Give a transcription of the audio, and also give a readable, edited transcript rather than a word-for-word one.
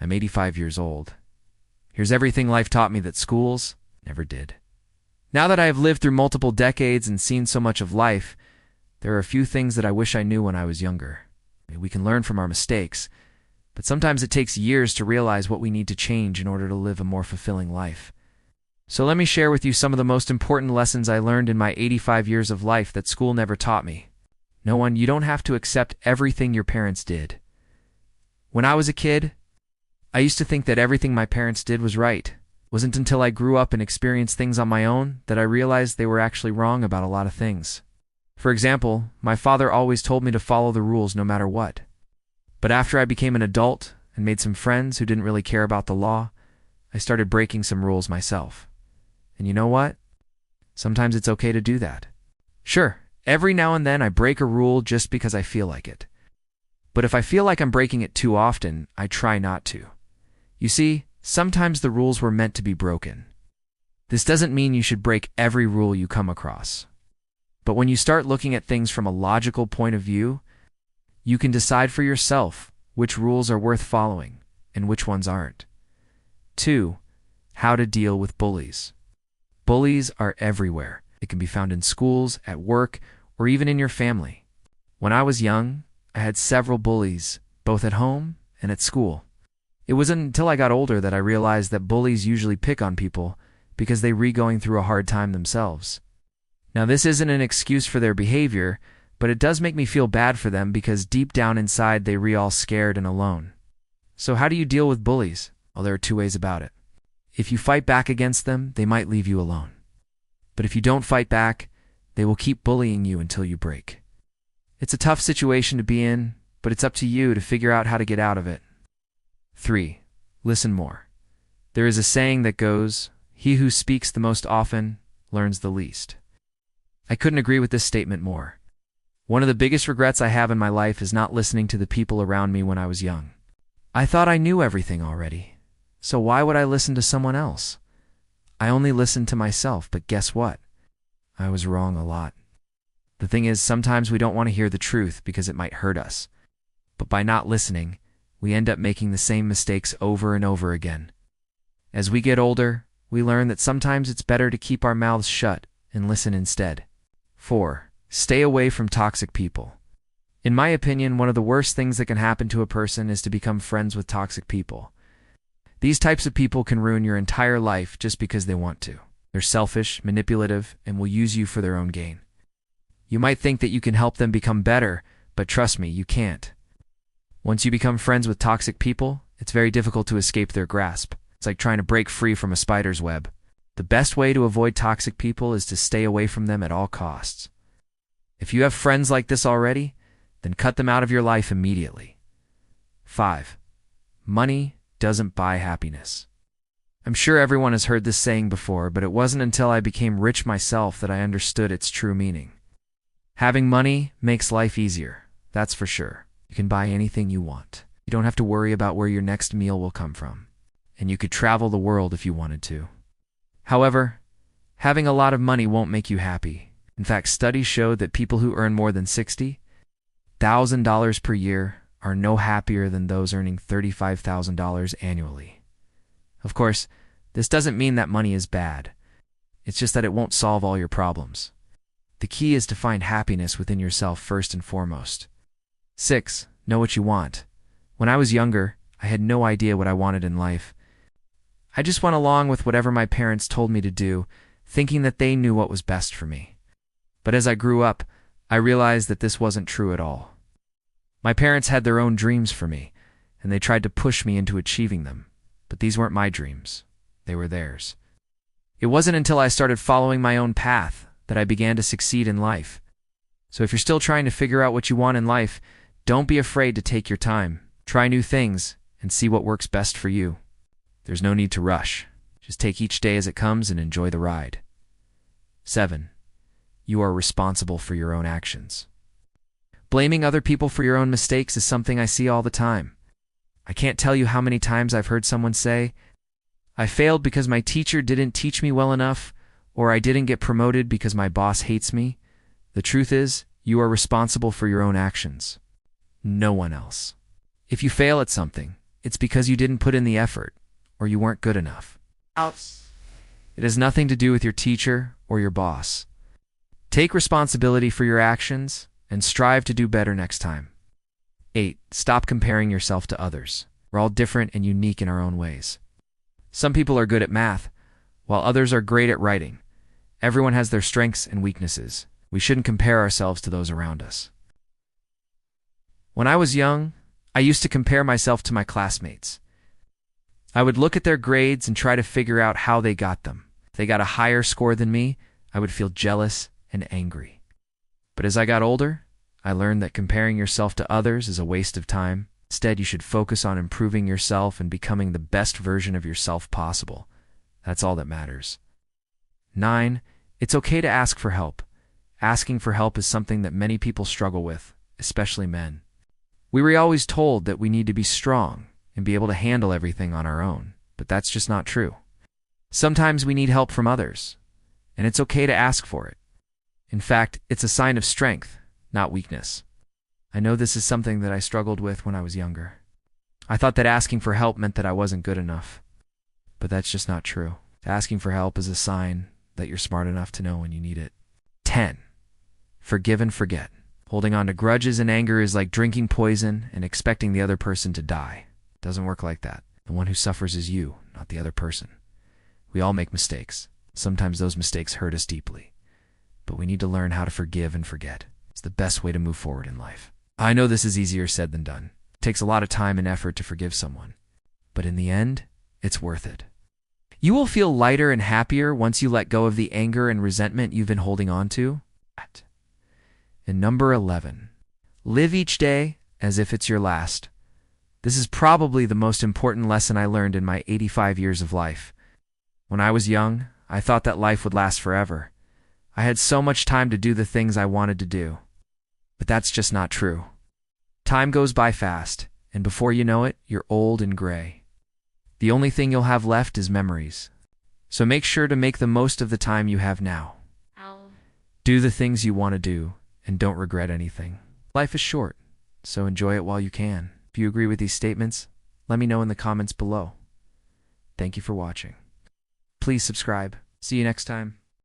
I'm 85 years old. Here's everything life taught me that schools never did. Now that I have lived through multiple decades and seen so much of life, there are a few things that I wish I knew when I was younger. We can learn from our mistakes, but sometimes it takes years to realize what we need to change in order to live a more fulfilling life. So let me share with you some of the most important lessons I learned in my 85 years of life that school never taught me. No one, you don't have to accept everything your parents did. When I was a kid, I used to think that everything my parents did was right. It wasn't until I grew up and experienced things on my own that I realized they were actually wrong about a lot of things. For example, my father always told me to follow the rules no matter what. But after I became an adult and made some friends who didn't really care about the law, I started breaking some rules myself. And you know what? Sometimes it's okay to do that. Sure, every now and then I break a rule just because I feel like it. But if I feel like I'm breaking it too often, I try not to. You see, sometimes the rules were meant to be broken. This doesn't mean you should break every rule you come across. But when you start looking at things from a logical point of view, you can decide for yourself which rules are worth following and which ones aren't. 2. How to deal with bullies. Bullies are everywhere. They can be found in schools, at work, or even in your family. When I was young, I had several bullies, both at home and at school. It wasn't until I got older that I realized that bullies usually pick on people because they're going through a hard time themselves. Now, this isn't an excuse for their behavior, but it does make me feel bad for them because deep down inside they're all scared and alone. So how do you deal with bullies? Well, there are 2 ways about it. If you fight back against them, they might leave you alone. But if you don't fight back, they will keep bullying you until you break. It's a tough situation to be in, but it's up to you to figure out how to get out of it. 3. Listen more. There is a saying that goes, "He who speaks the most often learns the least." I couldn't agree with this statement more. One of the biggest regrets I have in my life is not listening to the people around me when I was young. I thought I knew everything already, so why would I listen to someone else? I only listened to myself, but guess what? I was wrong a lot. The thing is, sometimes we don't want to hear the truth because it might hurt us. But by not listening, we end up making the same mistakes over and over again. As we get older, we learn that sometimes it's better to keep our mouths shut and listen instead. 4. Stay away from toxic people. In my opinion, one of the worst things that can happen to a person is to become friends with toxic people. These types of people can ruin your entire life just because they want to. They're selfish, manipulative, and will use you for their own gain. You might think that you can help them become better, but trust me, you can't. Once you become friends with toxic people, it's very difficult to escape their grasp. It's like trying to break free from a spider's web. The best way to avoid toxic people is to stay away from them at all costs. If you have friends like this already, then cut them out of your life immediately. 5. Money doesn't buy happiness. I'm sure everyone has heard this saying before, but it wasn't until I became rich myself that I understood its true meaning. Having money makes life easier, that's for sure. You can buy anything you want. You don't have to worry about where your next meal will come from. And you could travel the world if you wanted to. However, having a lot of money won't make you happy. In fact, studies show that people who earn more than $60,000 per year are no happier than those earning $35,000 annually. Of course, this doesn't mean that money is bad. It's just that it won't solve all your problems. The key is to find happiness within yourself first and foremost. 6. Know what you want. When I was younger, I had no idea what I wanted in life. I just went along with whatever my parents told me to do, thinking that they knew what was best for me. But as I grew up, I realized that this wasn't true at all. My parents had their own dreams for me, and they tried to push me into achieving them. But these weren't my dreams. They were theirs. It wasn't until I started following my own path that I began to succeed in life. So if you're still trying to figure out what you want in life, don't be afraid to take your time, try new things, and see what works best for you. There's no need to rush. Just take each day as it comes and enjoy the ride. 7. You are responsible for your own actions. Blaming other people for your own mistakes is something I see all the time. I can't tell you how many times I've heard someone say, "I failed because my teacher didn't teach me well enough," or "I didn't get promoted because my boss hates me." The truth is, you are responsible for your own actions. No one else. If you fail at something, it's because you didn't put in the effort or you weren't good enough. It has nothing to do with your teacher or your boss. Take responsibility for your actions and strive to do better next time. 8. Stop comparing yourself to others. We're all different and unique in our own ways. Some people are good at math, while others are great at writing. Everyone has their strengths and weaknesses. We shouldn't compare ourselves to those around us. When I was young, I used to compare myself to my classmates. I would look at their grades and try to figure out how they got them. If they got a higher score than me, I would feel jealous and angry. But as I got older, I learned that comparing yourself to others is a waste of time. Instead, you should focus on improving yourself and becoming the best version of yourself possible. That's all that matters. 9. It's okay to ask for help. Asking for help is something that many people struggle with, especially men. We were always told that we need to be strong and be able to handle everything on our own, but that's just not true. Sometimes we need help from others, and it's okay to ask for it. In fact, it's a sign of strength, not weakness. I know this is something that I struggled with when I was younger. I thought that asking for help meant that I wasn't good enough, but that's just not true. Asking for help is a sign that you're smart enough to know when you need it. 10. Forgive and forget. Holding on to grudges and anger is like drinking poison and expecting the other person to die. It doesn't work like that. The one who suffers is you, not the other person. We all make mistakes. Sometimes those mistakes hurt us deeply. But we need to learn how to forgive and forget. It's the best way to move forward in life. I know this is easier said than done. It takes a lot of time and effort to forgive someone. But in the end, it's worth it. You will feel lighter and happier once you let go of the anger and resentment you've been holding on to. And number 11, live each day as if it's your last. This is probably the most important lesson I learned in my 85 years of life. When I was young, I thought that life would last forever. I had so much time to do the things I wanted to do. But that's just not true. Time goes by fast, and before you know it, you're old and gray. The only thing you'll have left is memories. So make sure to make the most of the time you have now. Do the things you want to do, and don't regret anything. Life is short, so enjoy it while you can. If you agree with these statements, let me know in the comments below. Thank you for watching. Please subscribe. See you next time.